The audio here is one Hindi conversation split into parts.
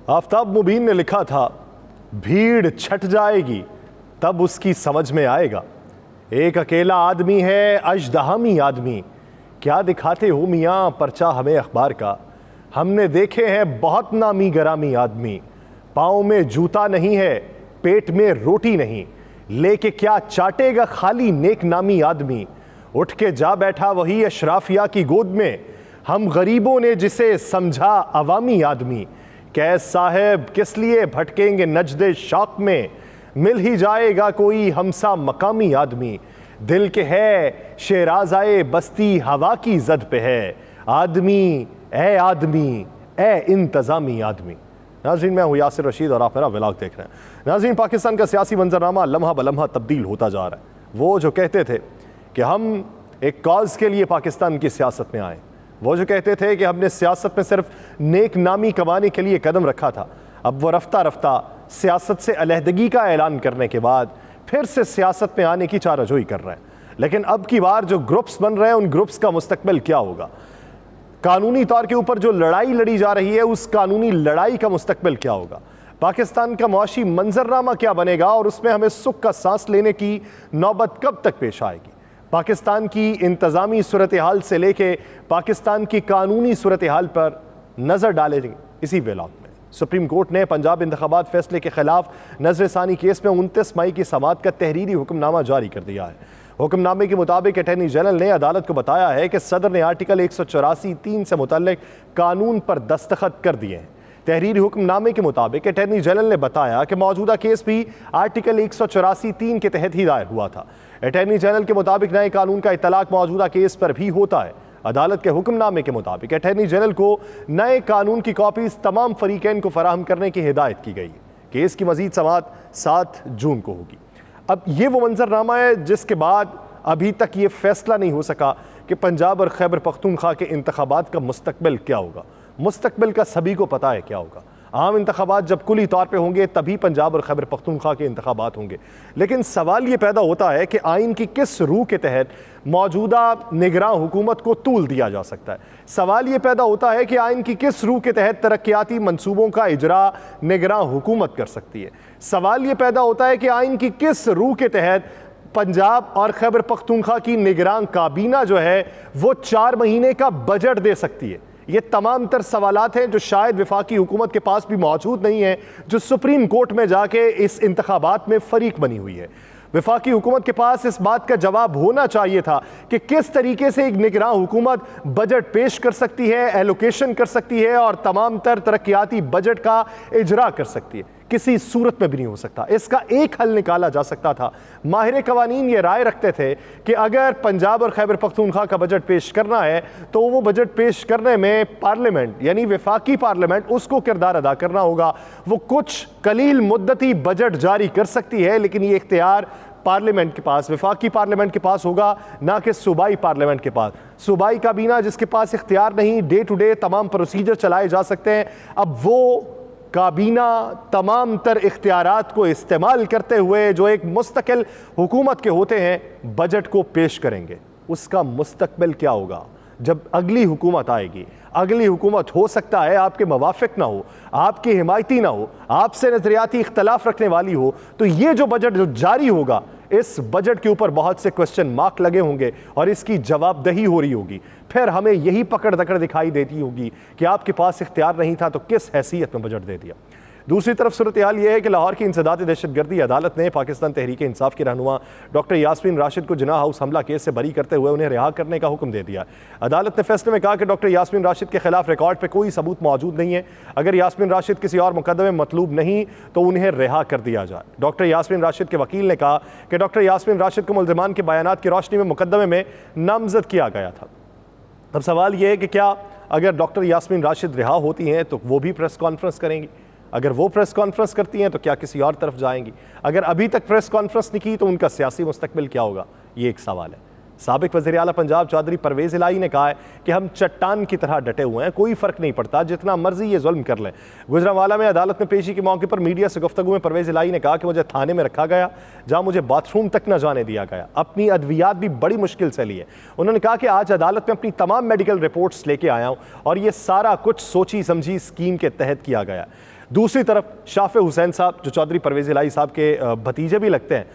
आफ्ताब मुबीन ने लिखा था, भीड़ छट जाएगी तब उसकी समझ में आएगा, एक अकेला आदमी है अजदहामी आदमी, क्या दिखाते हो मियाँ पर्चा हमें अखबार का, हमने देखे हैं बहुत नामी गरामी आदमी, पाँव में जूता नहीं है पेट में रोटी नहीं, लेके क्या चाटेगा खाली नेक नामी आदमी, उठ के जा बैठा वही अशराफिया की गोद में, हम गरीबों ने जिसे समझा अवामी आदमी, कैस साहब किस लिए भटकेंगे नजदे शौक में, मिल ही जाएगा कोई हमसा मकामी आदमी, दिल के है शेराज़ाए बस्ती हवा की जद पे है, आदमी ए इंतज़ामी आदमी। नाज़रीन, मैं हूँ यासिर रशीद और आप मेरा व्लॉग देख रहे हैं। नाज़रीन, पाकिस्तान का सियासी मंजरनामा लम्हा ब लम्हा तब्दील होता जा रहा है। वो जो कहते थे कि हम एक कॉज के लिए पाकिस्तान की सियासत में आए, वो जो कहते थे कि हमने सियासत में सिर्फ नेक नामी कमाने के लिए कदम रखा था, अब वो रफ्ता रफ्ता सियासत से अलहदगी का ऐलान करने के बाद फिर से सियासत में आने की चाराजोई कर रहे हैं। लेकिन अब की बार जो ग्रुप्स बन रहे हैं, उन ग्रुप्स का मुस्तकबिल क्या होगा? कानूनी तौर के ऊपर जो लड़ाई लड़ी जा रही है, उस कानूनी लड़ाई का मुस्तकबिल क्या होगा? पाकिस्तान का मुआशी मंजरनामा क्या बनेगा और उसमें हमें सुख का सांस लेने की नौबत कब तक पेश आएगी? पाकिस्तान की इंतज़ामी सूरत हाल से लेके पाकिस्तान की कानूनी सूरत हाल पर नज़र डालेंगे इसी व्लॉग में। सुप्रीम कोर्ट ने पंजाब इंतखाबात फैसले के खिलाफ नजरसानी केस में 29 मई की समाअत का तहरीरी हुक्मनामा जारी कर दिया है। हुक्मनामे के मुताबिक अटॉर्नी जनरल ने अदालत को बताया है कि सदर ने आर्टिकल 184(3) से मुतल्लिक कानून पर दस्तखत कर दिए हैं। तहरीरी हुक्मनामे के मुताबिक अटॉर्नी जनरल ने बताया कि मौजूदा केस भी आर्टिकल 184(3) के तहत ही दायर हुआ था। अटॉर्नी जनरल के मुताबिक नए कानून का इतलाक मौजूदा केस पर भी होता है। अदालत के हुक्मनामे के मुताबिक अटॉर्नी जनरल को नए कानून की कॉपीज तमाम फरीकैन को फराहम करने की हिदायत की गई। केस की मजीद समाअत 7 जून को होगी। अब ये वो मंजरनामा है जिसके बाद अभी तक ये फैसला नहीं हो सका कि पंजाब और खैबर पख्तूनख्वा के इंतखाबात का मुस्तकबिल क्या होगा। मुस्तकबिल का सभी को पता है क्या होगा। आम इंतखाबात जब कुली तौर पे होंगे तभी पंजाब और खैबर पख्तूनख्वा के इंतखाबात होंगे। लेकिन सवाल ये पैदा होता है कि आइन की किस रूह के तहत मौजूदा निगरां हुकूमत को तूल दिया जा सकता है। सवाल ये पैदा होता है कि आइन की किस रूह के तहत तरक्याती मंसूबों का इजरा निगरां हुकूमत कर सकती है। सवाल ये पैदा होता है कि आइन की किस रूह के तहत पंजाब और खैबर पख्तूनख्वा की निगरान काबीना जो है वो 4 महीने का बजट दे सकती है। ये तमाम तर सवालात हैं जो शायद वफाकी हुकूमत के पास भी मौजूद नहीं है, जो सुप्रीम कोर्ट में जाके इस इंतखाबात में फरीक बनी हुई है। वफाकी हुकूमत के पास इस बात का जवाब होना चाहिए था कि किस तरीके से एक निगरान हुकूमत बजट पेश कर सकती है, एलोकेशन कर सकती है और तमाम तर तरक्याती बजट का इजरा कर सकती है। किसी सूरत में भी नहीं हो सकता। इसका एक हल निकाला जा सकता था। माहिर कवानीन ये राय रखते थे कि अगर पंजाब और खैबर पख्तूनख्वा का बजट पेश करना है तो वो बजट पेश करने में पार्लियामेंट यानी वफाकी पार्लियामेंट उसको किरदार अदा करना होगा। वो कुछ कलील मुद्दती बजट जारी कर सकती है, लेकिन ये इख्तियार पार्लियामेंट के पास, वफाकी पार्लियामेंट के पास होगा, ना कि सूबाई पार्लियामेंट के पास। सूबाई काबीना जिसके पास इख्तियार नहीं, डे टू डे तमाम प्रोसीजर चलाए जा सकते हैं, अब वो काबीना तमाम तर इख्तियारात को इस्तेमाल करते हुए जो एक मुस्तकिल हुकूमत के होते हैं बजट को पेश करेंगे। उसका मुस्तकबिल क्या होगा जब अगली हुकूमत आएगी? अगली हुकूमत हो सकता है आपके मुवाफिक ना हो, आपकी हिमायती ना हो, आपसे नजरियाती इख्तलाफ रखने वाली हो, तो ये जो बजट जो जारी होगा, इस बजट के ऊपर बहुत से क्वेश्चन मार्क लगे होंगे और इसकी जवाबदही हो रही होगी। फिर हमें यही पकड़ दकड़ दिखाई देती होगी कि आपके पास इख्तियार नहीं था तो किस हैसियत में बजट दे दिया। दूसरी तरफ सूरत हाल यह है कि लाहौर की इंसदाद दहशतगर्दी अदालत ने पाकिस्तान तहरीक इंसाफ की रहनुमा डॉक्टर यास्मीन राशिद को जिना हाउस हमला केस से बरी करते हुए उन्हें रिहा करने का हुक्म दे दिया। अदालत ने फैसले में कहा कि डॉक्टर यास्मीन राशिद के खिलाफ रिकॉर्ड पर कोई सबूत मौजूद नहीं है। अगर यास्मीन राशिद किसी और मुकदमे में मतलूब नहीं तो उन्हें रिहा कर दिया जाए। डॉक्टर यास्मीन राशिद के वकील ने कहा कि डॉक्टर यास्मीन राशिद को मुल्ज़िमान के बयानात की रोशनी में मुकदमे में नामजद किया गया था। अब सवाल यह है कि क्या अगर डॉक्टर यास्मीन राशिद रिहा होती हैं तो वो भी प्रेस कॉन्फ्रेंस करेंगी? अगर वो प्रेस कॉन्फ्रेंस करती हैं तो क्या किसी और तरफ जाएंगी? अगर अभी तक प्रेस कॉन्फ्रेंस नहीं की तो उनका सियासी मुस्तकबिल क्या होगा? ये एक सवाल है। साबिक वज़ीर आला पंजाब चौधरी परवेज़ इलाही ने कहा है कि हम चट्टान की तरह डटे हुए हैं, कोई फ़र्क नहीं पड़ता, जितना मर्जी ये जुल्म कर लें। गुजरांवाला में अदालत में पेशी के मौके पर मीडिया से गुफ्तगू में परवेज़ इलाही ने कहा कि मुझे थाने में रखा गया जहाँ मुझे बाथरूम तक न जाने दिया गया, अपनी अद्वियात भी बड़ी मुश्किल से ली है। उन्होंने कहा कि आज अदालत में अपनी तमाम मेडिकल रिपोर्ट्स लेके आया हूँ और ये सारा कुछ सोची समझी स्कीम के तहत किया गया। दूसरी तरफ शाफे हुसैन साहब जो चौधरी परवेज़ इलाही साहब के भतीजे भी लगते हैं,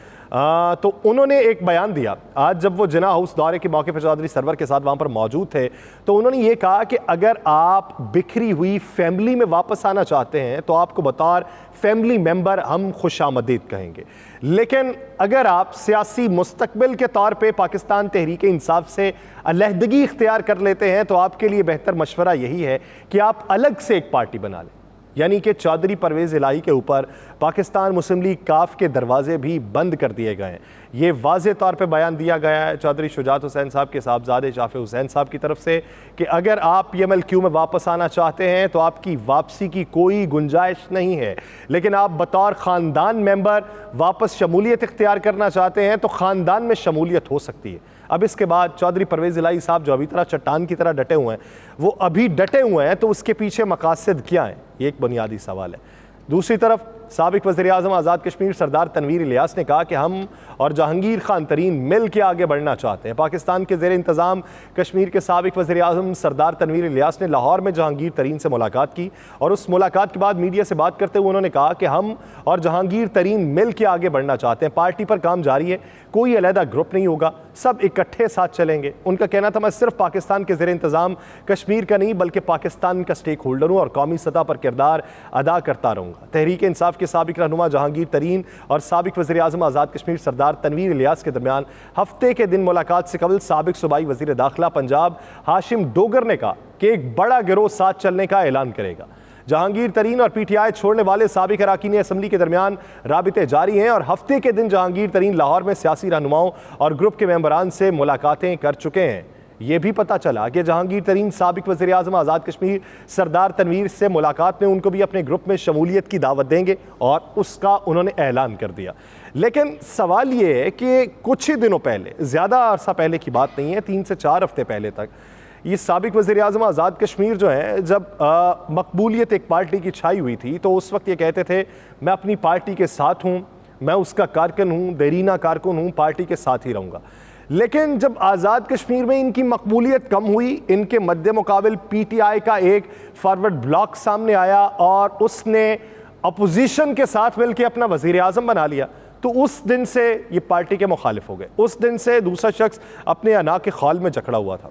तो उन्होंने एक बयान दिया आज जब वो जिना हाउस दौरे के मौके पर चौधरी सरवर के साथ वहाँ पर मौजूद थे। तो उन्होंने ये कहा कि अगर आप बिखरी हुई फैमिली में वापस आना चाहते हैं तो आपको बतौर फैमिली मेंबर हम खुशामदीद कहेंगे, लेकिन अगर आप सियासी मुस्तकबिल के तौर पे पाकिस्तान तहरीक इंसाफ से अलहदगी इख्तियार कर लेते हैं तो आपके लिए बेहतर मशवरा यही है कि आप अलग से एक पार्टी बना लें। यानी कि चौधरी परवेज़ इलाही के ऊपर पाकिस्तान मुस्लिम लीग काफ के दरवाजे भी बंद कर दिए गए हैं। ये वाज़े तौर पे बयान दिया गया है चौधरी शुजात हुसैन साहब के साहबजादे शाफे हुसैन साहब की तरफ से कि अगर आप PMLQ में वापस आना चाहते हैं तो आपकी वापसी की कोई गुंजाइश नहीं है, लेकिन आप बतौर ख़ानदान मेंबर वापस शमूलियत इख्तियार करना चाहते हैं तो ख़ानदान में शमूलियत हो सकती है। अब इसके बाद चौधरी परवेज़ इलाही साहब जो अभी तरह चट्टान की तरह डटे हुए हैं, वो अभी डटे हुए हैं तो उसके पीछे मकासद क्या हैं, ये एक बुनियादी सवाल है। दूसरी तरफ साबिक वज़ीर-ए-आज़म आज़ाद कश्मीर सरदार तनवीर इलियास ने कहा कि हम और जहांगीर खान तरीन मिल के आगे बढ़ना चाहते हैं। पाकिस्तान के ज़ेर इंतज़ाम कश्मीर के साबिक वज़ीर-ए-आज़म सरदार तनवीर इलियास ने लाहौर में जहांगीर तरीन से मुलाकात की और उस मुलाकात के बाद मीडिया से बात करते हुए उन्होंने कहा कि हम और जहांगीर तरीन मिल के आगे बढ़ना चाहते हैं। पार्टी पर काम जारी है, कोई अलहदा ग्रुप नहीं होगा, सब इकट्ठे साथ चलेंगे। उनका कहना था मैं सिर्फ पाकिस्तान के ज़ेर इंतज़ाम कश्मीर का नहीं बल्कि पाकिस्तान का स्टेक होल्डर हूँ और कौमी सतह पर किरदार अदा करता रहूँगा। तहरीक इंसाफ के साबिक रहनुमा जहांगीर तरीन और साबिक वज़ीर-ए-आज़म आज़ाद कश्मीर सरदार तनवीर इलियास के दरमियान हफ्ते के दिन मुलाकात से कबल साबिक सूबाई वज़ीर दाखिला पंजाब हाशिम डोगर ने कहा कि एक बड़ा गिरोह साथ चलने का ऐलान करेगा। जहांगीर तरीन और PTI छोड़ने वाले साबिक अरकान असम्बली के दरमियान राबिते जारी हैं और हफ्ते के दिन जहांगीर तरीन लाहौर में सियासी रहनुमाओं और ग्रुप के मेंबरान से मुलाकातें कर चुके हैं। ये भी पता चला कि जहांगीर तरीन साबिक वज़ीर-ए-आज़म आज़ाद कश्मीर सरदार तनवीर से मुलाकात में उनको भी अपने ग्रुप में शमूलियत की दावत देंगे और उसका उन्होंने ऐलान कर दिया। लेकिन सवाल ये है कि कुछ ही दिनों पहले, ज़्यादा अरसा पहले की बात नहीं है, 3 से 4 हफ्ते पहले तक ये साबिक वज़ीर-ए-आज़म आज़ाद कश्मीर जो है जब मकबूलियत एक पार्टी की छाई हुई थी तो उस वक्त ये कहते थे मैं अपनी पार्टी के साथ हूँ, मैं उसका कारकुन हूँ, देरीना कारकुन हूँ, पार्टी के साथ ही रहूँगा। लेकिन जब आज़ाद कश्मीर में इनकी मकबूलियत कम हुई, इनके मद्दे मुकाबिल PTI का एक फॉरवर्ड ब्लॉक सामने आया और उसने अपोजिशन के साथ मिलकर अपना वज़ीर-ए-आज़म बना लिया, तो उस दिन से ये पार्टी के मुखालिफ हो गए। उस दिन से दूसरा शख्स अपने अना के खौल में जकड़ा हुआ था।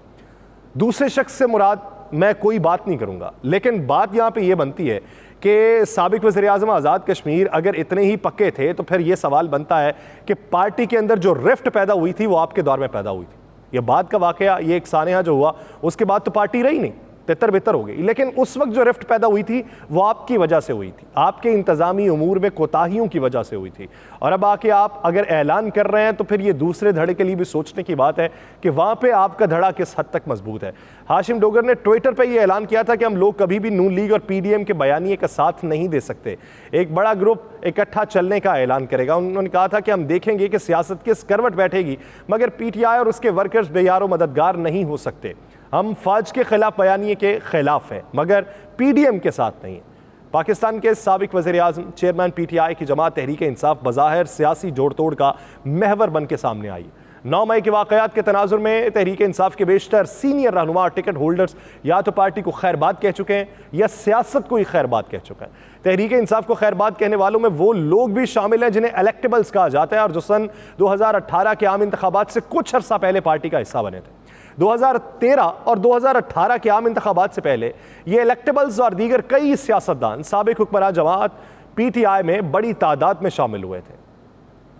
दूसरे शख्स से मुराद मैं कोई बात नहीं करूंगा, लेकिन बात यहाँ पे ये बनती है कि साबिक वज़ीर-ए-आज़म आज़ाद कश्मीर अगर इतने ही पक्के थे तो फिर ये सवाल बनता है कि पार्टी के अंदर जो रिफ्ट पैदा हुई थी वो आपके दौर में पैदा हुई थी। ये बाद का वाकया, ये एक सानहा जो हुआ उसके बाद तो पार्टी रही नहीं, तितर बितर हो गई। लेकिन उस वक्त जो रिफ्ट पैदा हुई थी वो आपकी वजह से हुई थी, आपके इंतज़ामी उमूर में कोताहियों की वजह से हुई थी। और अब आके आप अगर ऐलान कर रहे हैं तो फिर ये दूसरे धड़े के लिए भी सोचने की बात है कि वहाँ पे आपका धड़ा किस हद तक मजबूत है। हाशिम डोगर ने ट्विटर पर यह ऐलान किया था कि हम लोग कभी भी नून लीग और PDM के बयानिए का साथ नहीं दे सकते, एक बड़ा ग्रुप इकट्ठा चलने का ऐलान करेगा। उन्होंने कहा था कि हम देखेंगे कि सियासत किस करवट बैठेगी, मगर PTI और उसके वर्कर्स बेयारो मददगार नहीं हो सकते। हम फौज के खिलाफ बयानिए के खिलाफ हैं मगर PDM के साथ नहीं है। पाकिस्तान के साबिक वज़ीर-ए-आज़म चेयरमैन PTI की जमात तहरीक इंसाफ बज़ाहिर सियासी जोड़ तोड़ का महवर बन के सामने आई। 9 मई के वाक़यात के तनाजुर में तहरीक इंसाफ के बेशतर सीनियर रहनुमा और टिकट होल्डर्स या तो पार्टी को खैरबाद कह चुके हैं या सियासत को ही खैरबाद कह चुके हैं। तहरीक इंसाफ को खैरबाद कहने वालों में वो लोग भी शामिल हैं जिन्हें इलेक्टेबल्स कहा जाता है और जो सन 2018 के आम इंतखाबात से कुछ अर्सा पहले पार्टी का हिस्सा बने थे। 2013 और 2018 के आम इंतखाबात से पहले ये इलेक्टेबल्स और दीगर कई सियासतदान साबिक हुक्मरान जमात PTI में बड़ी तादाद में शामिल हुए थे।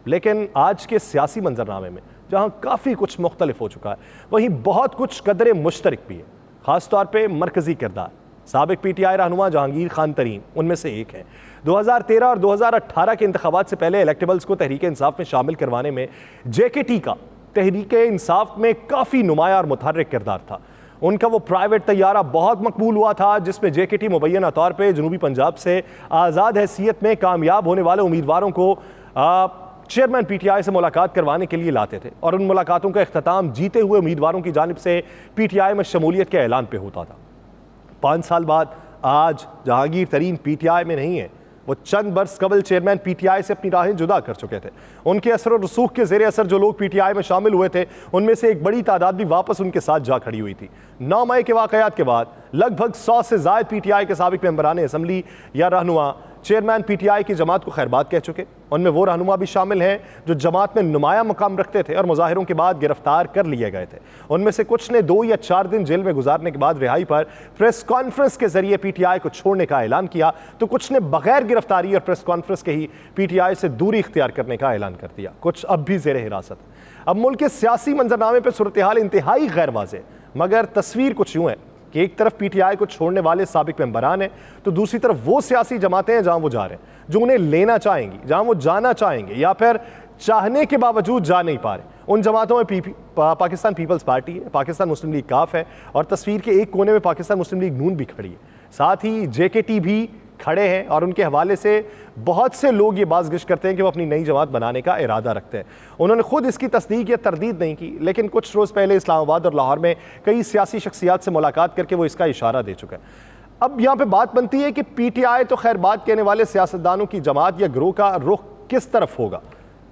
लेकिन आज के सियासी मंजरनामे में जहां काफ़ी कुछ मुख्तलिफ हो चुका है, वहीं बहुत कुछ कदरे मुश्तरक भी है। ख़ासतौर पर मरकज़ी किरदार साबिक PTI रहनुमा जहांगीर खान तरीन उनमें से एक है। 2013 और 2018 के इंतखाबात से पहले इलेक्टेबल्स को तहरीक इंसाफ में शामिल करवाने में JKT का तहरीक इंसाफ में काफ़ी नुमाया और मुतहर्रिक किरदार था। उनका वो प्राइवेट तैयारा बहुत मकबूल हुआ था जिसमें JKT मुबैना तौर पर जनूबी पंजाब से आज़ाद हैसियत में कामयाब होने वाले उम्मीदवारों को चेयरमैन PTI से मुलाकात करवाने के लिए लाते थे और उन मुलाकातों का इख्तिताम जीते हुए उम्मीदवारों की जानिब से PTI में शमूलियत के ऐलान पे होता था। 5 साल बाद आज जहांगीर तरीन PTI में नहीं है, वो चंद बरस कबल चेयरमैन पीटीआई से अपनी राहें जुदा कर चुके थे। उनके असर और रसूख के ज़ेर असर जो लोग पीटीआई में शामिल हुए थे, उनमें से एक बड़ी तादाद भी वापस उनके साथ जा खड़ी हुई थी। 9 मई के वाक़यात के बाद लगभग 100 से ज़ायद पीटीआई के साबिक मेंबरान असम्बली या रहनुमा चेयरमैन पीटीआई की जमात को खैरबाद कह चुके। उनमें वो रहनुमा भी शामिल हैं जो जमात में नुमाया मुकाम रखते थे और मुजाहिरों के बाद गिरफ्तार कर लिए गए थे। उनमें से कुछ ने 2 या 4 दिन जेल में गुजारने के बाद रिहाई पर प्रेस कॉन्फ्रेंस के जरिए पीटीआई को छोड़ने का ऐलान किया, तो कुछ ने बगैर गिरफ्तारी और प्रेस कॉन्फ्रेंस के ही पीटीआई से दूरी इख्तियार करने का ऐलान कर दिया। कुछ अब भी जेर हिरासत। अब मुल्क के सियासी मंजरनामे पर सूरत हाल इंतहाई गैर वाज़ेह, मगर तस्वीर कुछ यूं है कि एक तरफ पीटीआई को छोड़ने वाले साबिक मेंबरान हैं, तो दूसरी तरफ वो सियासी जमातें हैं जहां वो जा रहे हैं, जो उन्हें लेना चाहेंगी, जहां वो जाना चाहेंगे या फिर चाहने के बावजूद जा नहीं पा रहे। उन जमातों में पाकिस्तान पीपल्स पार्टी है, पाकिस्तान मुस्लिम लीग काफ है और तस्वीर के एक कोने में पाकिस्तान मुस्लिम लीग नून भी खड़ी है। साथ ही जेकेटी भी खड़े हैं और उनके हवाले से बहुत से लोग ये बाज़गिश करते हैं कि वो अपनी नई जमात बनाने का इरादा रखते हैं। उन्होंने खुद इसकी तस्दीक या तरदीद नहीं की, लेकिन कुछ रोज़ पहले इस्लामाबाद और लाहौर में कई सियासी शख्सियात से मुलाकात करके वो इसका इशारा दे चुके हैं। अब यहाँ पे बात बनती है कि पीटीआई तो खैर बात कहने वाले सियासतदानों की जमात या गिरोह का रुख किस तरफ होगा।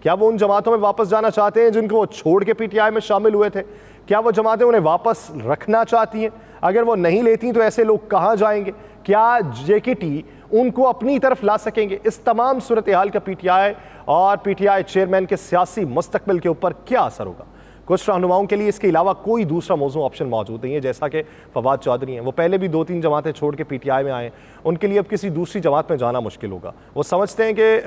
क्या वो उन जमातों में वापस जाना चाहते हैं जिनको वो छोड़ के पीटीआई में शामिल हुए थे? क्या वो जमातें उन्हें वापस रखना चाहती हैं? अगर वो नहीं लेती तो ऐसे लोग कहाँ जाएंगे? क्या जेकेटी उनको अपनी तरफ ला सकेंगे? इस तमाम सूरत हाल का पीटीआई और पीटीआई चेयरमैन के सियासी मुस्तकबिल के ऊपर क्या असर होगा? कुछ रहनुमाओं के लिए इसके अलावा कोई दूसरा मौजूद ऑप्शन मौजूद नहीं है, जैसा कि फवाद चौधरी हैं। वो पहले भी 2-3 जमातें छोड़ के पीटीआई में आए, उनके लिए अब किसी दूसरी जमात में जाना मुश्किल होगा। वो समझते हैं कि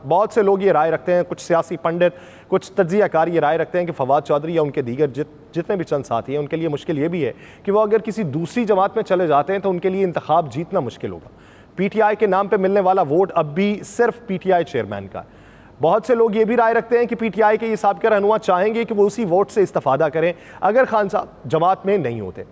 बहुत से लोग ये राय रखते हैं, कुछ सियासी पंडित, कुछ तज्जियाकार ये राय रखते हैं कि फवाद चौधरी या उनके दीगर जितने भी चंद साथी हैं, उनके लिए मुश्किल ये भी है कि वो अगर किसी दूसरी जमात में चले जाते हैं तो उनके लिए इंतखाब जीतना मुश्किल होगा। पीटीआई के नाम पे मिलने वाला वोट अब भी सिर्फ पीटीआई चेयरमैन का है। बहुत से लोग ये भी राय रखते हैं कि पीटीआई के ये साबिक़ रहनुमा चाहेंगे कि वो उसी वोट से इस्तिफादा करें अगर खान साहब जमात में नहीं होते।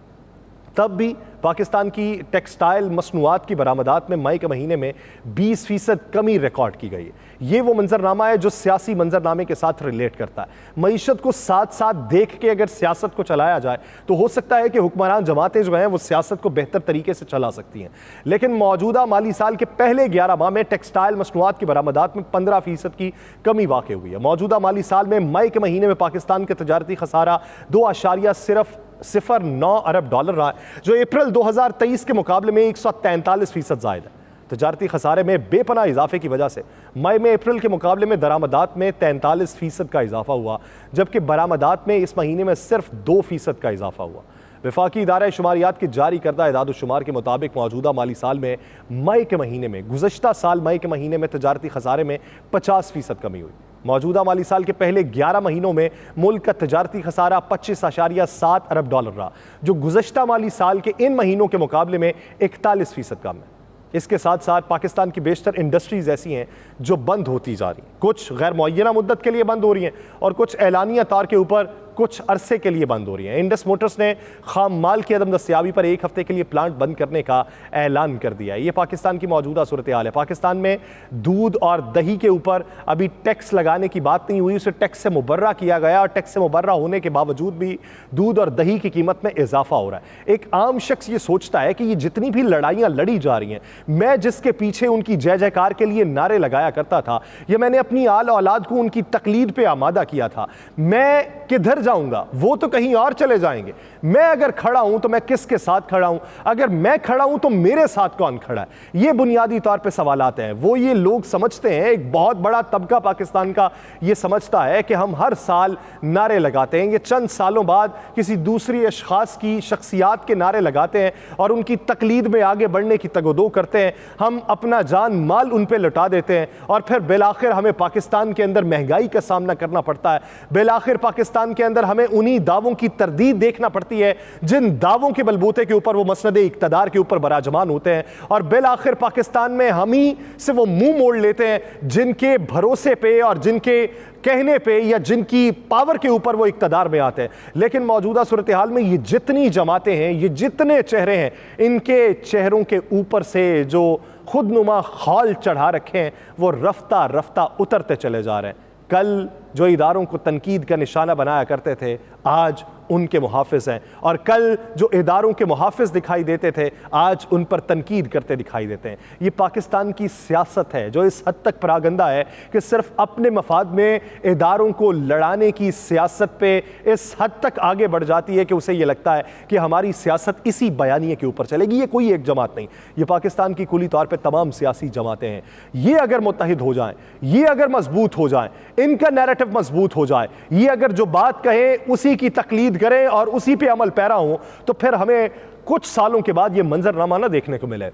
तब भी पाकिस्तान की टेक्सटाइल मसनूआत की बरामदात में मई के महीने में 20% कमी रिकॉर्ड की गई है। ये वो मंजरनामा है जो सियासी मंजरनामे के साथ रिलेट करता है। मईशत को साथ साथ देख के अगर सियासत को चलाया जाए तो हो सकता है कि हुक्मरान जमातें जो हैं वो सियासत को बेहतर तरीके से चला सकती हैं। लेकिन मौजूदा माली साल के पहले 11 माह में टेक्सटाइल मसनूआत की बरामदात में 15% की कमी वाक़ हुई है। मौजूदा माली साल में मई के महीने में पाकिस्तान के तजारती खसारा 2.09 अरब डॉलर रहा है, जो अप्रैल 2023 के मुकाबले में 143% ज़ायद है। तजारती खसारे में बेपनाह इजाफे की वजह से मई में अप्रैल के मुकाबले में दरामदात में 43% का इजाफा हुआ, जबकि बरामदात में इस महीने में सिर्फ 2% का इजाफा हुआ। वफाकी इदारा शुमारियात की जारी करदा इदाद-ओ-शुमार के मुताबिक मौजूदा माली साल में मई के महीने में गुज़श्ता साल मई के महीने में तजारती खसारे में 50% कमी हुई। मौजूदा माली साल के पहले 11 महीनों में मुल्क का तजारती खसारा 25.7 अरब डॉलर रहा, जो गुज़श्ता माली साल के इन महीनों के मुकाबले में 41% कम है। इसके साथ साथ पाकिस्तान की बेशतर इंडस्ट्रीज़ ऐसी हैं जो बंद होती जा रही हैं। कुछ गैर मुअय्यना मुद्दत के लिए बंद हो रही हैं और कुछ एलानिया तौर के ऊपर कुछ अरसे के लिए बंद हो रही हैं। इंडस मोटर्स ने खाम माल की अदम दस्तियाबी पर 1 हफ्ते के लिए प्लांट बंद करने का ऐलान कर दिया है। ये पाकिस्तान की मौजूदा सूरत हाल है। पाकिस्तान में दूध और दही के ऊपर अभी टैक्स लगाने की बात नहीं हुई, उसे टैक्स से मुबर्रा किया गया और टैक्स से मुबर्रा होने के बावजूद भी दूध और दही की कीमत में इजाफा हो रहा है। एक आम शख्स ये सोचता है कि ये जितनी भी लड़ाइयाँ लड़ी जा रही हैं, मैं जिसके पीछे उनकी जय जयकार के लिए नारे लगाया करता था, या मैंने अपनी आल औलाद को उनकी तकलीद पे आमादा किया था, मैं किधर जाऊंगा? वो तो कहीं और चले जाएंगे। मैं अगर खड़ा हूं तो मैं किसके साथ खड़ा हूं? अगर मैं खड़ा हूं तो मेरे साथ कौन खड़ा है? ये बुनियादी तौर पे सवालात हैं। वो ये लोग समझते हैं, एक बहुत बड़ा तबका पाकिस्तान का ये समझता है कि हम हर साल नारे लगाते हैं, ये चंद सालों बाद किसी दूसरी अशखास की शख्सियात के नारे लगाते हैं और उनकी तकलीद में आगे बढ़ने की तगोदो करते हैं। हम अपना जान माल उन पे लुटा देते हैं और फिर बिलाखिर हमें पाकिस्तान के अंदर महंगाई का सामना करना पड़ता है। बिलाखिर पाकिस्तान के अंदर हमें उन्हीं दावों की तरदीद देखना पड़ती है जिन दावों के बलबूते के ऊपर वो मसनदे इक्तदार के ऊपर बराजमान होते हैं, और बिलाखिर पाकिस्तान में हम ही से वो मुंह मोड़ लेते हैं जिनके भरोसे पे और जिनके कहने पे या जिनकी पावर के ऊपर वो इक्तदार में आते हैं। लेकिन मौजूदा सूरत हाल में ये जितनी जमातें हैं, ये जितने चेहरे हैं, इनके चेहरों के ऊपर से जो खुदनुमा खाल चढ़ा रखे हैं वो रफ्ता रफ्ता उतरते चले जा रहे हैं। कल जो इदारों को तनकीद का निशाना बनाया करते थे, आज उनके मुहाफिज हैं, और कल जो इदारों के मुहाफिज दिखाई देते थे आज उन पर तनकीद करते दिखाई देते हैं। ये पाकिस्तान की सियासत है जो इस हद तक परागंदा है कि सिर्फ अपने मफाद में इदारों को लड़ाने की सियासत पे इस हद तक आगे बढ़ जाती है कि उसे ये लगता है कि हमारी सियासत इसी बयानिए के ऊपर चलेगी। ये कोई एक जमात नहीं, ये पाकिस्तान की कुली तौर पर तमाम सियासी जमातें हैं। ये अगर मुत्तहिद हो जाएं, ये अगर मजबूत हो जाएं, इनका नैरेटिव मजबूत हो जाए, ये अगर जो बात कहें उसी की तकलीद करें और उसी पे अमल पैरा हो, तो फिर हमें कुछ सालों के बाद ये मंजरनामा ना देखने को मिले,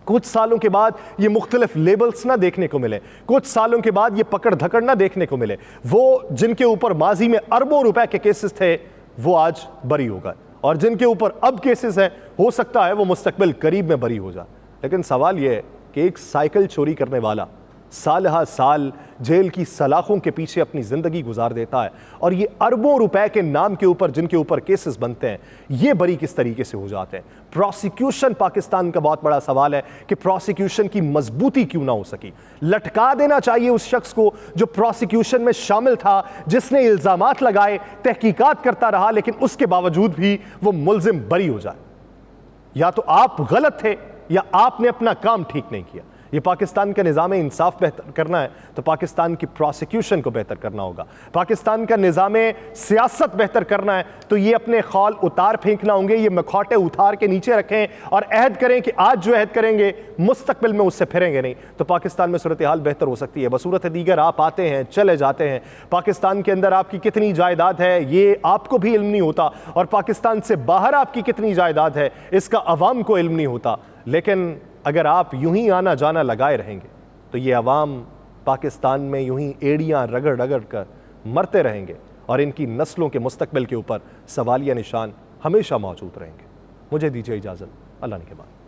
कुछ सालों के बाद ये मुख्तलिफ लेबल्स ना देखने को मिले, कुछ सालों के बाद ये पकड़ धकड़ ना देखने को मिले। वो जिनके ऊपर माजी में अरबों रुपए के केसेस थे वो आज बरी हो गए, और जिनके ऊपर अब केसेस हैं हो सकता है वो मुस्तकबिल करीब में बरी हो जाए। लेकिन सवाल यह है कि एक साइकिल चोरी करने वाला साल हा साल जेल की सलाखों के पीछे अपनी जिंदगी गुजार देता है, और ये अरबों रुपए के नाम के ऊपर जिनके ऊपर केसेस बनते हैं ये बरी किस तरीके से हो जाते हैं। प्रोसिक्यूशन पाकिस्तान का बहुत बड़ा सवाल है कि प्रोसिक्यूशन की मजबूती क्यों ना हो सकी। लटका देना चाहिए उस शख्स को जो प्रोसिक्यूशन में शामिल था, जिसने इल्जामात लगाए, तहकीकात करता रहा, लेकिन उसके बावजूद भी वो मुल्जिम बरी हो जाए। या तो आप गलत थे या आपने अपना काम ठीक नहीं किया। ये पाकिस्तान का निज़ाम इंसाफ बेहतर करना है तो पाकिस्तान की प्रोसिक्यूशन को बेहतर करना होगा। पाकिस्तान का निज़ाम सियासत बेहतर करना है तो ये अपने खौल उतार फेंकना होंगे, ये मखौटे उतार के नीचे रखें और अहद करें कि आज जो अहद करेंगे मुस्तकबिल में उससे फिरेंगे नहीं, तो पाकिस्तान में सूरत हाल बेहतर हो सकती है। बसूरत दीगर आप आते हैं चले जाते हैं, पाकिस्तान के अंदर आपकी कितनी जायदाद है ये आपको भी इल्म नहीं होता, और पाकिस्तान से बाहर आपकी कितनी जायदाद है इसका अवाम को इल्म नहीं होता। लेकिन अगर आप यूं ही आना जाना लगाए रहेंगे तो ये अवाम पाकिस्तान में यूं ही एड़ियां रगड़ रगड़ कर मरते रहेंगे, और इनकी नस्लों के मुस्तकबिल के ऊपर सवालिया निशान हमेशा मौजूद रहेंगे। मुझे दीजिए इजाज़त, अल्लाह ने के बाद।